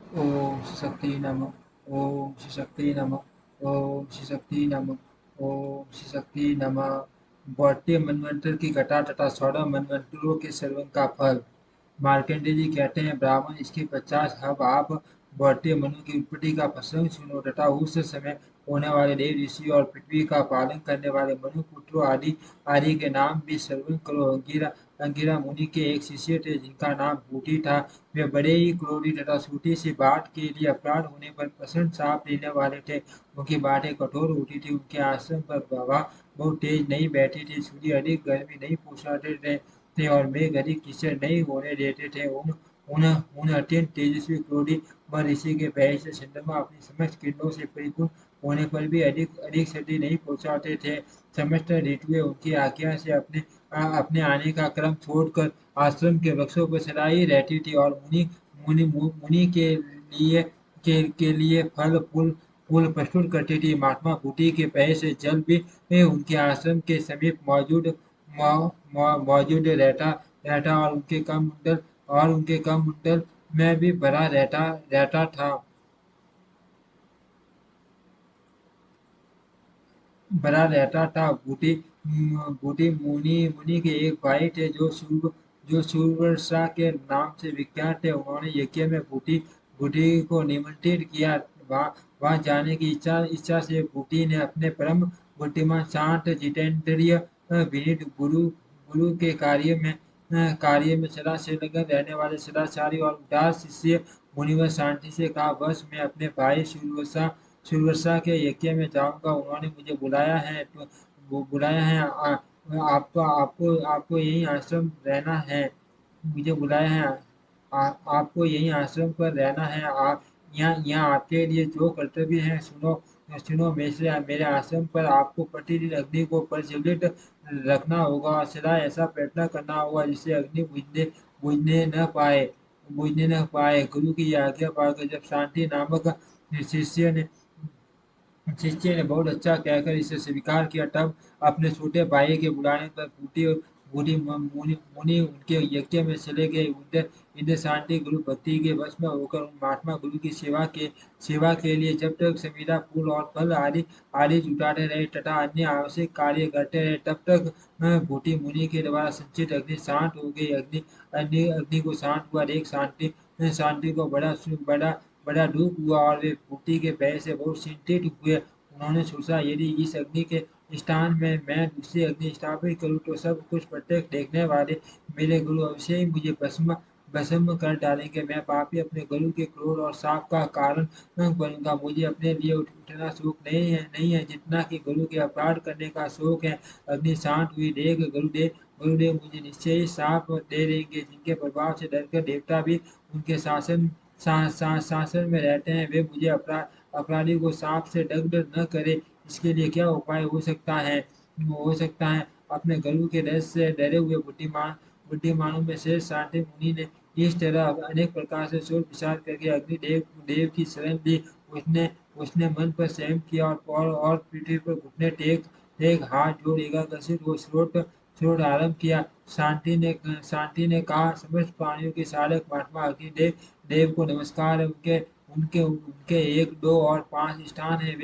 ओम श्री शक्ति नमः। ओम श्री शक्ति नमः। ओम श्री शक्ति नमः। ओम श्री शक्ति नमः। बढ़ते मनवंतर की घटा तथा 16 मनवंतरों के सर्वन का फल। मार्कंडेय जी कहते हैं, ब्राह्मण इसके 50 अब आप बढ़ते मनु की उत्पत्ति का प्रसंग सुनो तथा उस समय होने वाले देव ऋषि और पृथ्वी का पालन करने वाले मनु पुत्रों आदि आदि के नाम भी श्रवण करो। अंगिरा अंगिरा मुनि के एक शिष्य थे जिनका नाम बूटी था। वे बड़े ही क्रोधी तथा छोटी सी बात के लिए अपराध होने पर प्रचंड श्राप देने वाले थे। उनकी बातें कठोर होती थी। उनके आश्रम पर हवा बहुत तेज नहीं बैठी थी। सूर्य अधिक गर्मी नहीं पहुंचाते थे और मेघ अधिक कीचड़ नहीं होने देते थे। उन उन उन अत्यंत तेजस्वी क्रोधी व ऋषि के भय से चंद्रमा अपनी समस्त किरणों से परिपूर्ण होने पर भी अधिक अधिक क्षति नहीं पहुंचाते थे। समस्त ऋतुएं उनकी आज्ञा से अपने आने का क्रम छोड़कर आश्रम के वृक्षों पर सदाई रहती थी और मुनि के लिए फल फूल फूल प्रस्तुत करती थी। महात्मा बूटी के पेय से जल भी उनके आश्रम के समीप मौजूद रहता और उनके कमंडल में भी भरा रहता था। बना रहता था। बूढ़ी मुनि मुनि के एक भाई थे जो सुरवर्षा के नाम से विख्यात थे। उन्होंने यज्ञ में बूढ़ी बूढ़ी को निमंत्रित किया। वहां जाने की इच्छा से बूढ़ी ने अपने परम बुद्धिमान शांत जितेंद्रिय विनीत गुरु गुरु के कार्य में सदा संलग्न रहने वाले सदाचारी और उदार शिष्य मुनिवर शांति से कहा, बस मैं अपने भाई सुरवर्षा के यज्ञ में जाऊंगा। उन्होंने मुझे बुलाया है तो बुलाया है। आपको यही आश्रम रहना है। मुझे बुलाया है। आपको यही आश्रम पर रहना है। आप यहाँ आपके लिए जो कर्तव्य है सुनो सुनो। मेरे आश्रम पर आपको प्रतिदिन अग्नि को प्रज्वलित रखना होगा और सदा ऐसा प्रयत्न करना होगा जिससे अग्नि बुझने न पाए गुरु की आज्ञा पाकर जब शांति नामक शिष्य ने बहुत अच्छा कहकर इसे स्वीकार किया। तब अपने छोटे भाई के बुलाने पर बूढ़ी मुनि उनके यज्ञ में चले गए। इंद्र शांति गुरु भक्ति के वश में होकर उन महात्मा गुरु की सेवा के लिए जब तक समीरा फूल और फल आदि आदि जुटाते रहे तथा अन्य आवश्यक कार्य करते रहे, तब तक बूढ़ी मुनि के द्वारा संचित अग्नि शांत हो गई। अग्नि को शांत हुआ देख शांति को बड़ा बड़ा दुख हुआ और वे बूटी के भय से बहुत चिंतित हुए। उन्होंने सोचा, यदि इस अग्नि के स्थान में मैं दूसरी अग्नि स्थापित करूं तो सब कुछ प्रत्यक्ष देखने वाले मेरे गुरु अवश्य ही मुझे भस्म कर डालेंगे। मैं पापी अपने गुरु के क्रोध और शाप का कारण बनूंगा। मुझे अपने लिए उठना शौक नहीं है जितना कि गुरु के अपराध करने का शौक है। अग्नि शांत हुई देख गुरुदेव मुझे निश्चय ही शाप दे देंगे, जिनके प्रभाव से डरकर देवता भी उनके शासन में रहते हैं। वे मुझे अपराधी को सांप से दग्ध न करे, इसके लिए क्या उपाय हो सकता है। अपने गुरु के डर से डरे हुए बुद्धिमानों में से शांति मुनि ने इस तरह अनेक प्रकार से सोच विचार करके अग्निदेव देव की शरण ली। उसने उसने मन पर संयम किया और पृथ्वी पर घुटने टेक हाथ जोड़ एकाग्रचित वो स्रोत आरंभ किया। शांति ने कहा, समस्त प्राणियों के साधक महात्मा अग्निदेव देव को नमस्कार है। उनके उनके उनके एक दो और 5 स्थान है।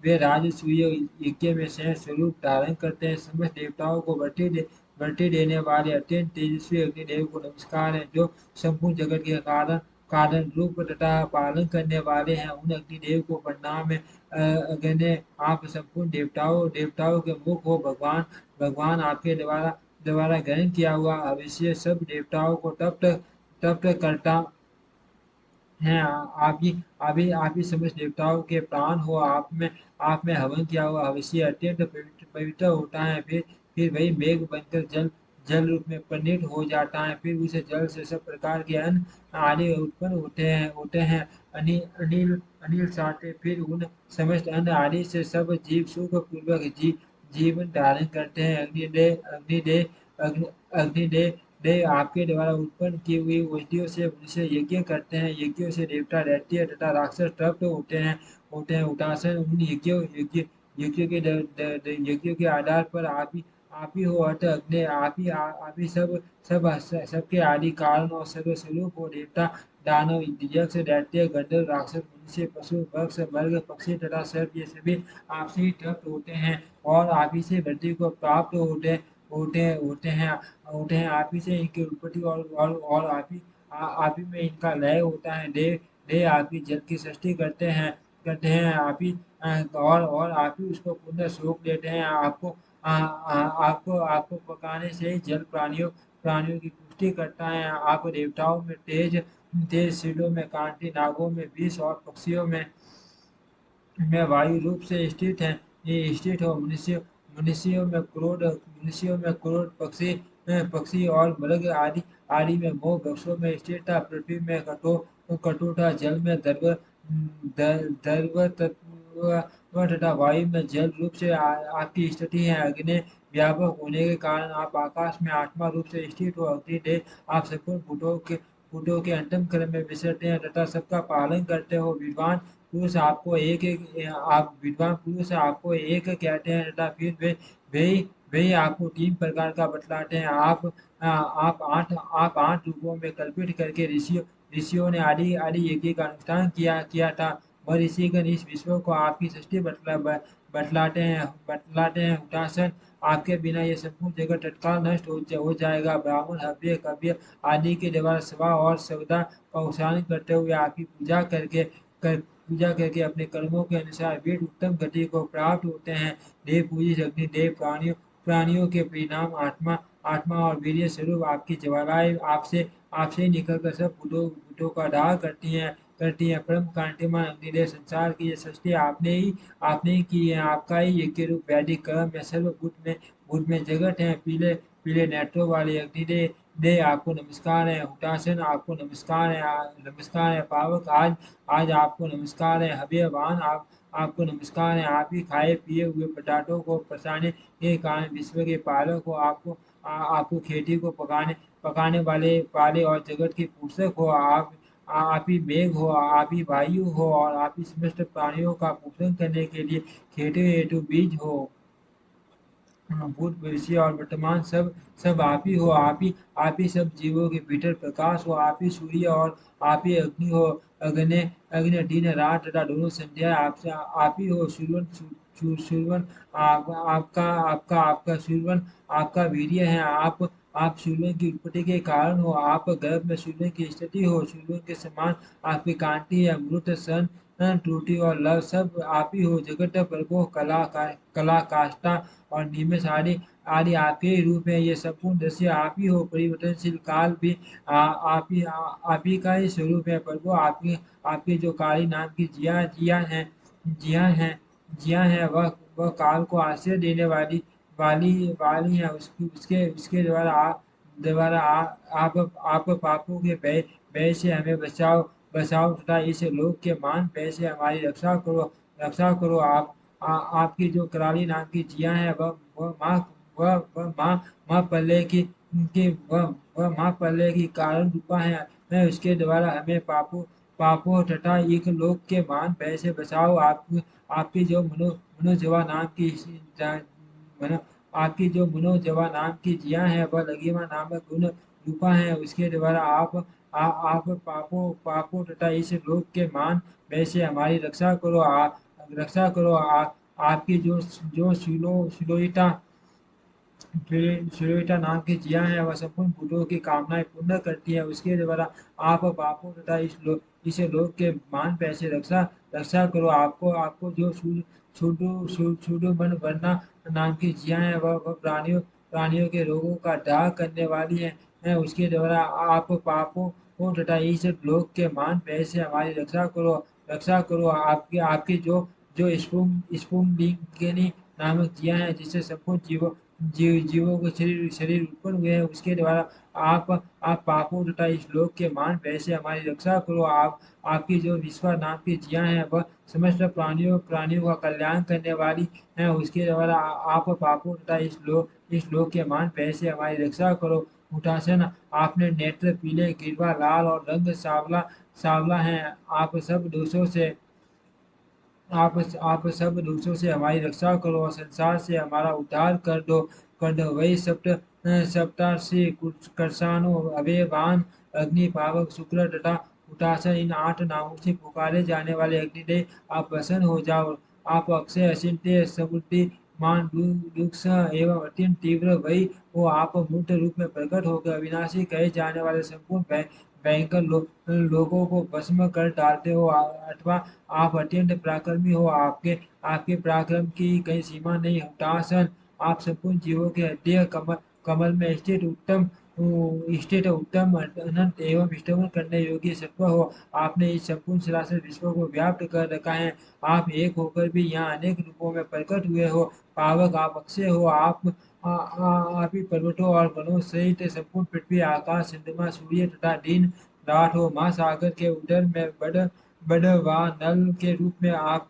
वे राजसूय यज्ञ में स्वयं स्वरूप धारण करते हैं। समस्त देवताओं को वृद्धि देने वाले अत्यंत तेजस्वी अग्निदेव को नमस्कार है, जो संपूर्ण जगत के कारण रूप तथा पालन करने वाले हैं। उन अग्निदेव को प्रणाम है। अग्नि आप संपूर्ण देवताओं के मुख हो। भगवान आपके द्वारा ग्रहण किया हुआ अवश्य सब देवताओं को तप्त करता हैं। आप ही समस्त देवताओं के प्राण हो। आप में हवन किया हुआ अवश्य अत्यंत पवित्र होता है। फिर वही मेघ बनकर जल रूप में परिणत हो जाता है। फिर उस जल से सब प्रकार के अन्न आदि उत्पन्न होते हैं। अनिल साथे फिर उन समस्त अन्न आदि से सब जीव सुख पूर्वक जीवन धारण करते हैं। अग्निदेव वे आपके द्वारा उत्पन्न की हुई औषधियों से उनसे यज्ञ करते हैं। यज्ञों से देवता दैत्य तथा राक्षस तृप्त होते हैं। उदासन उन यज्ञों के आधार पर आप ही हो। अतः अग्नि आप ही सब सबके आदि कारण और सर्वस्वरूप हो। दानव, यक्ष, दैत्य, गंधर्व, राक्षस, मनुष्य, पशु, वृक्ष, मर्ग, पक्षी तथा सर्प ये सभी आपसे ही तृप्त होते हैं और आप ही से वृद्धि को प्राप्त होते होते हैं आप ही से इनकी उत्पत्ति और आप ही में इनका लय होता है। देव आप ही जल की सृष्टि करते हैं आप ही और आप ही उसको पुनः सोख देते हैं। आपको पकाने से ही जल प्राणियों की पुष्टि करता है। आप देवताओं में तेज तेज, शीलों में कांति, नागों में विष और पक्षियों में वायु रूप से स्थित है। ये स्थित हो मनुष्यों में क्रोध, पक्षी और मृग आदि आदि में मोह, वृक्षों में स्थिरता, पृथ्वी में कठोरता, जल में द्रव तत्व तथा वायु में जल रूप से आपकी स्थिति है। अग्नि व्यापक होने के कारण आप आकाश में आत्मा रूप से स्थित हो। अग्निदेव आप संपूर्ण भूतों के अंतिम क्रम में विचरते हैं तथा सबका पालन करते हो। विद्वान पुरुष आपको एक कहते हैं तथा फिर वे वे आपको तीन प्रकार का बतलाते हैं। आप आठ रूपों में कल्पित करके ऋषियों ने आदि आदि यज्ञ का अनुष्ठान किया था और ऋषिगण इस विश्व को आपकी सृष्टि बतलाते हैं। हुतासन आपके बिना ये संपूर्ण जगत तत्काल नष्ट हो जाएगा। ब्राह्मण हव्य कव्य आदि के द्वारा सभा और सवदा का उच्चारण करते हुए आपकी पूजा करके अपने कर्मों के अनुसार वीर उत्तम गति को प्राप्त होते हैं। देव पूजित अग्निदेव प्राणियों के परिणाम आत्मा आत्मा और वीर्य स्वरूप आपकी ज्वालाएं आपसे ही निकलकर सब भूतों का दाह करती हैं। परम कांतिमान अग्निदेव संसार की ये सृष्टि आपने ही की है। आपका ही यज्ञ रूप वैदिक कर्म में भूत में जगत है। पीले पीले नेत्रों वाले अग्निदेव दे आपको नमस्कार है। हुतासन आपको नमस्कार है। पावक आज आपको नमस्कार है। हव्यवान आपको नमस्कार है। आप ही खाए पिए हुए पदार्थों को पचाने के कारण विश्व के पालक हो। आपको खेती को पकाने वाले और जगत के पोषक हो। आप ही मेघ हो, आप ही वायु हो और आप ही समस्त प्राणियों का पोषण करने के लिए खेती हेतु बीज हो। भूत भविष्य और वर्तमान सब आप ही हो। आप ही सब जीवों के भीतर प्रकाश हो। आप ही सूर्य और आप ही अग्नि हो। अग्नि अग्नि दिन रात तथा दोनों संध्या आपसे आप ही हो। सूर्यवन आपका सूर्यवन आपका वीर्य है। आप सूर्य की उत्पत्ति के कारण हो। आप गर्भ में सूर्य की स्थिति हो। सूर्य के समान आपकी कांति है। अमृत सन त्रुटि और लव सब आप ही हो। जगत प्रको कला काष्ठा और निमेष आदि आदि आपके ही रूप है। ये संपूर्ण दृश्य आप ही हो। परिवर्तनशील काल भी आप ही का ही स्वरूप है। प्रभु आपकी जो काली नाम की जिया हैं जिया हैं वह काल को आश्रय देने वाली है। उसके द्वारा आप पापों के भय से हमें बचाओ तथा इस लोक के मान भय से हमारी रक्षा करो। आपकी जो कराली नाम की जिया है वह माँ प्रलय वह माँ प्रलय की कारण रूपा है। उसके द्वारा हमें पापों तथा एक लोक के मान भय से बचाओ। आपकी जो मनोजवा नाम की मनो आपकी जो मनोजवा नाम की जिया है वह लघिमा नामक गुण रूपा है। उसके द्वारा आप पापों तथा इस लोक के मान भय से हमारी रक्षा करो। आपकी जो सिलोईता सुरेटा नाम की जिया है वह संपूर्ण भूतों की कामनाएं पूर्ण करती है। उसके द्वारा आप पापों तथा इस लोक के मान पैसे रक्षा करो। आपको जो सूडोमन वरना नाम की जिया है वह प्राणियों के रोगों का दाह करने वाली है। उसके द्वारा आप पापों तथा इस लोक के मान भय से हमारी रक्षा करो। आपकी जो स्पुंलिंगिनी नामक जिया है जिससे संपूर्ण जीवों के शरीर उत्पन्न हुए हैं। उसके द्वारा आप पापों तथा इस लोक के मान भय से हमारी रक्षा करो। आपकी जो विश्वा नाम की जिया है वह समस्त प्राणियों का कल्याण करने वाली है। उसके द्वारा आप पापों तथा इस लोक के मान भय से हमारी रक्षा करो। हुतासन आपने नेत्र पीले, गिरवा लाल और रंग सावला है। आप सब दोषों से हमारी रक्षा करो और संसार से हमारा उद्धार कर दो। वही सप्तर्षि करसानो अभयवान अग्नि पावक शुक्र तथा उठासन इन 8 नामों से पुकारे जाने वाले अग्निदेव आप प्रसन्न हो जाओ। आप अक्षय अचिंत्य समुद्री मान दुख एवं अत्यंत तीव्र वही वो आप मूर्त रूप में प्रकट होकर अविनाशी कहे जाने वाले संपूर्ण भयंकर लोगों को भस्म कर डालते हो। अथवा आप अत्यंत पराक्रमी हो, आपके आपके पराक्रम की कहीं सीमा नहीं। हुतासन आप संपूर्ण जीवों के हृदय कमल कमल में स्थित उत्तम अनंत एवं स्तवन करने योग्य सत्व हो। आपने इस संपूर्ण सरासर विश्व को व्याप्त कर रखा है। आप एक होकर भी यहाँ अनेक रूपों में प्रकट हुए हो। पावक आप अक्षय हो, आप ही पर्वतों और वनों सहित संपूर्ण पृथ्वी आकाश चंद्रमा सूर्य तथा दिन रात हो। महासागर के उदर में बड़ बड़ व नल के रूप में आप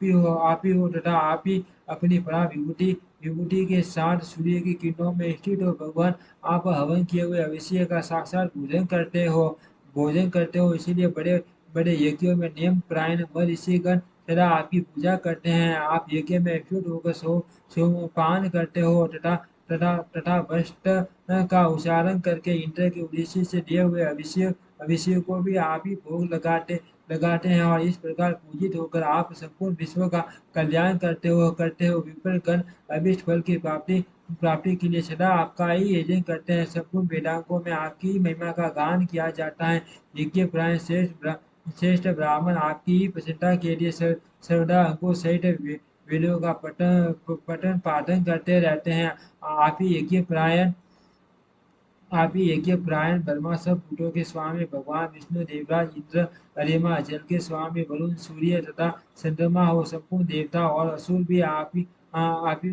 ही हो तथा आप ही अपनी परा विभूति विभूति के साथ सूर्य की किरणों में स्थित हो। भगवान आप हवन किए हुए अभिषेक का साक्षात भोजन करते हो, इसीलिए बड़े बड़े यज्ञों में नियम परायण ऋषिगण सदा आपकी पूजा करते हैं। आप यज्ञ में एकजुट होकर सोमपान करते हो तथा तथा वस्त्र का उच्चारण करके इंद्र के उद्देश्य से दिए हुए अभिषेक को भी आप ही भोग लगाते हैं और इस प्रकार पूजित होकर आप संपूर्ण विश्व का कल्याण करते हो। विप्र गण अभिष्ट फल की प्राप्ति के लिए सदा आपका ही यजन करते हैं। संपूर्ण वेदांगों में आपकी महिमा का गान किया जाता है। यज्ञ प्राण श्रेष्ठ ब्राह्मण आपकी ही प्रसन्नता के लिए सर्वदा अंगों सहित वेदों का पठन पाठन करते रहते हैं। आप ही यज्ञ प्रायण आप ही यज्ञ प्रायण ब्रह्मा सब भूतों के स्वामी भगवान विष्णु देवराज इंद्र अरिमा जल के स्वामी वरुण सूर्य तथा चंद्रमा हो। संपूर्ण देवता और असुर भी आप ही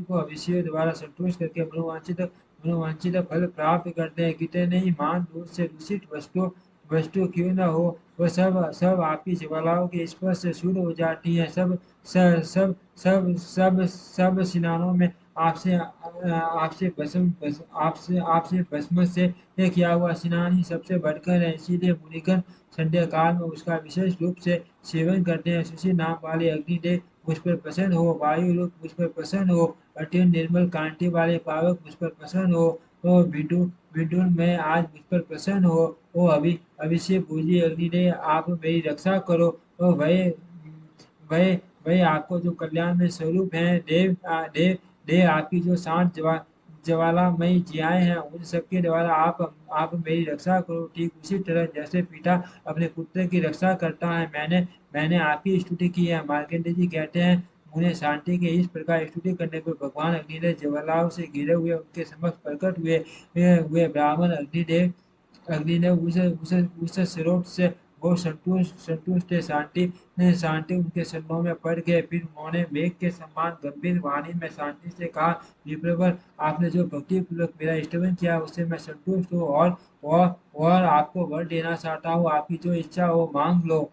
को अभिषेक द्वारा संतोष करके मनोवांछित फल प्राप्त करते हैं। कितने ही मान दोष से दूषित वस्तु क्यों न हो, वह सब सब आपकी ज्वालाओं के स्पर्श से शुद्ध हो जाती है। सब स्नानों में आपसे भस्म से किया हुआ स्नान ही सबसे बढ़कर है। इसीलिए मुनिगण संध्या काल में उसका विशेष रूप से सेवन करते हैं। सुशी नाम वाले अग्निदेव मुझ पर प्रसन्न हो, वायु रूप मुझ पर प्रसन्न हो, अत्यंत निर्मल कांति वाले पावक मुझ पर प्रसन्न हो, तो विदुर में आज मुझ पर प्रसन्न हो। ओ अभिषेक पूजी अग्निदेव आप मेरी रक्षा करो। ओ वह वह आपको जो कल्याण में स्वरूप है, देव आपकी जो शांत ज्वालामयी जियाएं हैं, उन सबके द्वारा आप मेरी रक्षा करो। ठीक उसी तरह जैसे पिता अपने पुत्र की रक्षा करता है, मैंने आपकी स्तुति की है। मार्कंडेय जी कहते हैं, उन्हें शांति के इस प्रकार स्तुति करने पर भगवान अग्निदेव ज्वालाओं से घिरे हुए उनके समक्ष प्रकट हुए ब्राह्मण अग्निदेव उस स्रोत से बहुत संतुष्ट थे। शांति उनके चरणों में पड़ गए। फिर उन्होंने मेघ के समान गंभीर वाणी में शांति से कहा, विप्रवर आपने जो भक्ति पूर्वक मेरा स्तवन किया उससे मैं संतुष्ट हूँ और आपको वर देना चाहता हूँ। आपकी जो इच्छा हो मांग लो।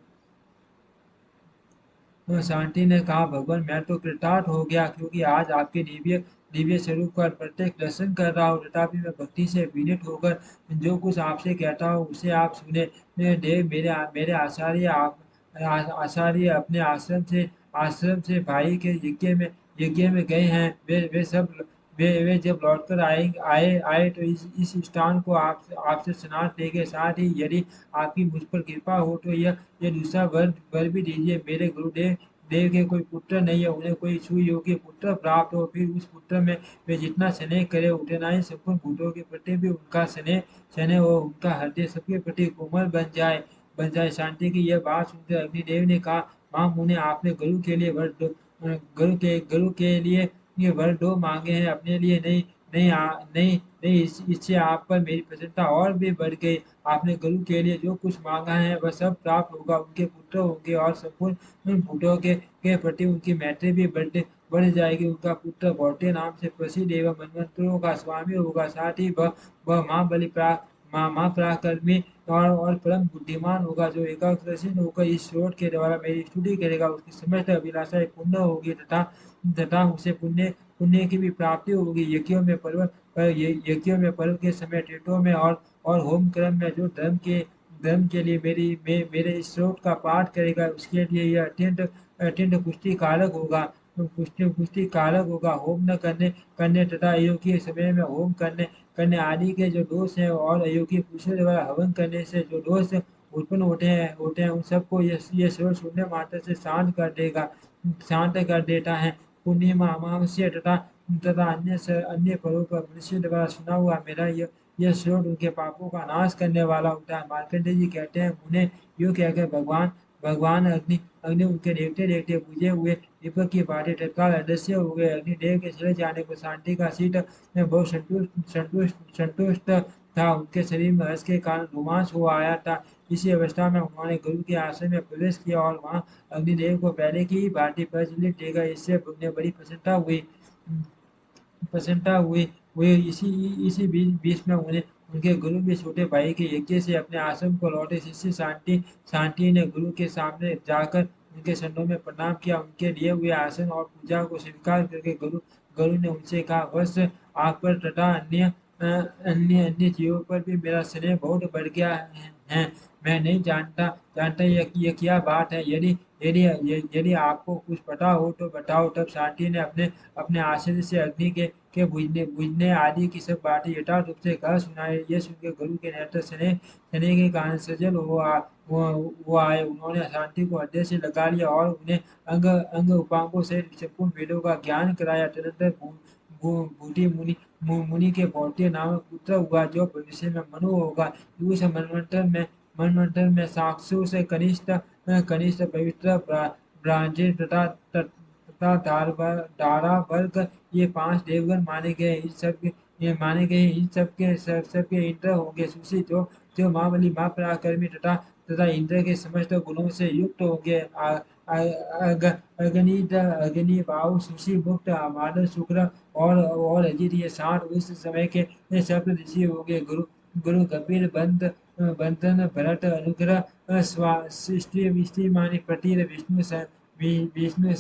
तो शांति ने कहा, भगवान मैं तो कृतार्थ हो गया, क्योंकि आज आपके दिव्य दिव्य स्वरूप का प्रत्यक्ष दर्शन कर रहा हूँ। तथापि मैं भक्ति से विनीत होकर जो कुछ आपसे कहता हूँ उसे आप सुने। देव मेरे आचार्य अपने आश्रम से भाई के यज्ञ में गए हैं। वे जब लौटकर आए तो इस स्थान को आपसे स्नात देंगे। साथ ही यदि आपकी मुझ पर कृपा हो तो यह दूसरा वर भी दीजिए। मेरे गुरुदेव देव के कोई पुत्र नहीं है, उन्हें कोई सुयोग्य पुत्र प्राप्त हो, फिर उस पुत्र में वे जितना स्नेह करे उतना ही संपूर्ण भूतों के प्रति भी उनका स्नेह हो, उनका हृदय सबके प्रति कोमल बन जाए। शांति की यह बात सुनकर अग्निदेव ने कहा, मां मुने आपने गुरु के लिए ये वर दो मांगे हैं, अपने लिए नहीं। नहीं, इससे आप पर मेरी प्रसन्नता और भी बढ़ गई। आपने गुरु के लिए जो कुछ मांगा है वह सब प्राप्त होगा। उनके पुत्र होंगे और संपूर्ण भूतों के प्रति उनकी मैत्री भी बढ़ जाएगी। उनका पुत्र बौटे नाम से प्रसिद्ध एवं मनवंतरों का स्वामी होगा। साथ ही वह माँ पराक्रमी और परम बुद्धिमान होगा। जो एकाग्रशील होकर इस स्रोत के द्वारा मेरी स्तुति करेगा उसकी समस्त अभिलाषाएं पूर्ण होगी तथा उसे पुण्य की भी प्राप्ति होगी। यज्ञों में पर्व के समय तीर्थों में और होम क्रम में जो धर्म के लिए मेरे इस स्रोत का पाठ करेगा उसके लिए यह अत्यंत पुष्टि कारक होगा। पुष्टि कारक होगा। होम न करने तथा अयोग्य समय में होम करने आदि के जो दोष है और अयोग्य पुरुषों द्वारा हवन करने से जो दोष उत्पन्न होते हैं उन सबको ये शोर शून्य मात्रा से शांत कर देता है। पूर्णिमा अमावस्या तथा अन्य पर्वों पर मनुष्य द्वारा सुना हुआ मेरा यह श्लोक उनके पापों का नाश करने वाला होता है। मार्कंडेय जी कहते हैं, उन्हें यूँ कहकर भगवान भगवान अग्नि अग्नि उनके देखते देखते बुझे हुए दीपक की भांति तत्काल अदृश्य हो गए। अग्निदेव के चले जाने पर शांति का शीत में बहुत संतुष्ट था। उनके शरीर में हर्ष के कारण रोमांच हो आया था। इसी अवस्था में उन्होंने गुरु के आश्रम में प्रवेश किया और वहाँ अग्निदेव को पहले की ही भांति प्रज्वलित देखा। इससे उन्हें बड़ी प्रसन्नता हुई। इसी बीच में उन्हें उनके गुरु के छोटे भाई के यज्ञ से अपने आश्रम को लौटे शिष्य शांति ने गुरु के सामने जाकर उनके चरणों में प्रणाम किया। उनके लिए हुए आसन और पूजा को स्वीकार करके गुरु ने उनसे कहा, बस आप पर तथा अन्य जीवों पर भी मेरा स्नेह बहुत बढ़ गया है। मैं नहीं जानता ये क्या बात है। यदि आपको कुछ पता हो तो बताओ। तब शांति ने अपने अपने आश्चर्य से अग्नि के बुझने आदि की सब बातें यथार्थ रूप से कह सुनाई। ये सुनकर गुरु के नेत्र स्नेह के कारण सजल वो आए। उन्होंने शांति को हृदय से लगा लिया और उन्हें अंग अंग उपांगों से संपूर्ण वेदों का ज्ञान कराया। तदनंतर बूढ़ी मुनि के भौतिक नामक पुत्र हुआ, जो भविष्य में मनु होगा। उस मनवंतर में साक्षु से कनिष्ठ पवित्र ब्राह्मण तथा दारा वर्ग ये 5 देवगण माने गए। इन सबके इंद्र होंगे। सुशी जो महाबली महापराक्रमी तथा इंद्र के समस्त गुणों से युक्त होंगे। अग्नि वायु सुशी मुक्त मानव शुक्र और अजित ये 60 उस समय के सप्त ऋषि होंगे। गुरु कपिल बंधन भरत अनुग्रह सृष्टि मानी प्रतीर विष्णु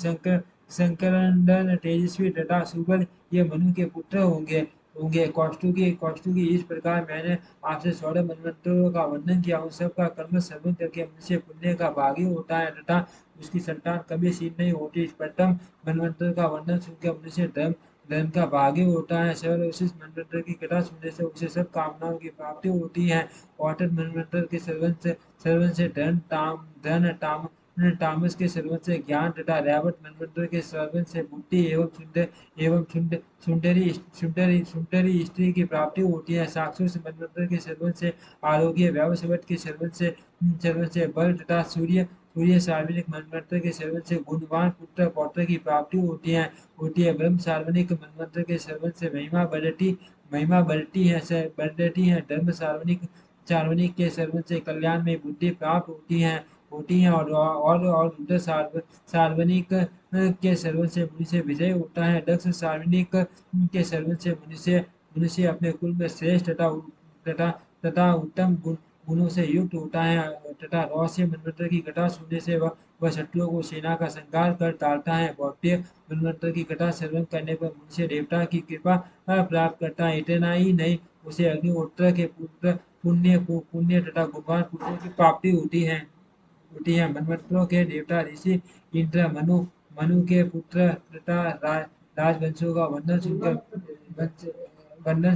शंकरनंदन तेजस्वी तथा सुबल ये मनु के पुत्र होंगे। कौष्टुकी इस प्रकार मैंने आपसे 16 मनवंतरों का वर्णन किया। उन सब का कर्म श्रवण करके मनुष्य पुण्य का भागी होता है तथा उसकी संतान कभी क्षीण नहीं होती। इस प्रथम मनवंतर का वर्णन सुनकर मनुष्य धन का भागी होता है। सर्वश्रेष्ठ मनवंतर की कथा सुनने से उसे सब कामनाओं की प्राप्ति होती है। औसत मनवंतर के श्रवण से तामस के श्रवण से ज्ञान तथा रैवत मनवंतर के श्रवण से बुद्धि एवं सुंदरी स्त्री की प्राप्ति होती है। साक्षुष मनवंतर के श्रवण से आरोग्य, वैवस्वत के श्रवण से बल तथा सूर्य सार्वजनिक मनवंतर के श्रवण से गुणवान पुत्र पौत्र की प्राप्ति होती है। ब्रह्म सार्वजनिक मनवंतर के श्रवण से महिमा बढ़ती है। धर्म सार्वजनिक के श्रवण से कल्याण में बुद्धि प्राप्त होती है और रुद्र सार्वजनिक के श्रवण से मनुष्य विजय होता है। दक्ष सार्वजनिक के श्रवण से मनुष्य अपने कुल में श्रेष्ठ तथा तथा उत्तम गुणों से युक्त होता है तथा रहस्य मनवंतर की कथा सुनने से वह शत्रुओं को सेना का संहार कर डालता है। बौद्ध मनवंतर की कथा श्रवण करने पर मनुष्य देवता की कृपा प्राप्त करता है। इतना ही नहीं, उसे अग्निहोत्र के पुण्य तथा गुणवान पुत्रों की प्राप्ति होती है। मनवंतरों के देवता ऋषि इंद्र मनु के पुत्र तथा राजवंशों का वर्णन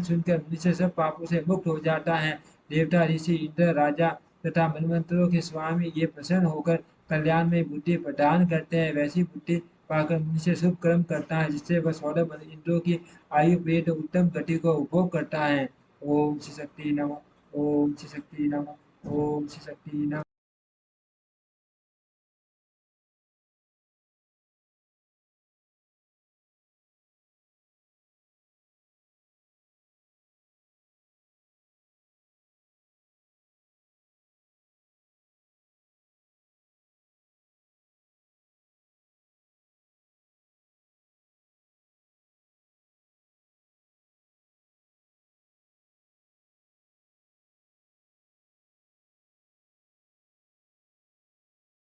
सुनकर मनुष्य सब पापों से मुक्त हो जाता है। देवता ऋषि इंद्र राजा तथा मनवंतरों के स्वामी ये प्रसन्न होकर कल्याण में बुद्धि प्रदान करते हैं। वैसी बुद्धि पाकर मनुष्य शुभ कर्म करता है, जिससे वह 16 इंद्रों की आयु वेद उत्तम गति को उपभोग करता है। ओम श्री शक्ति नमः। ओम श्री शक्ति नमः। ओम श्री शक्ति नमः।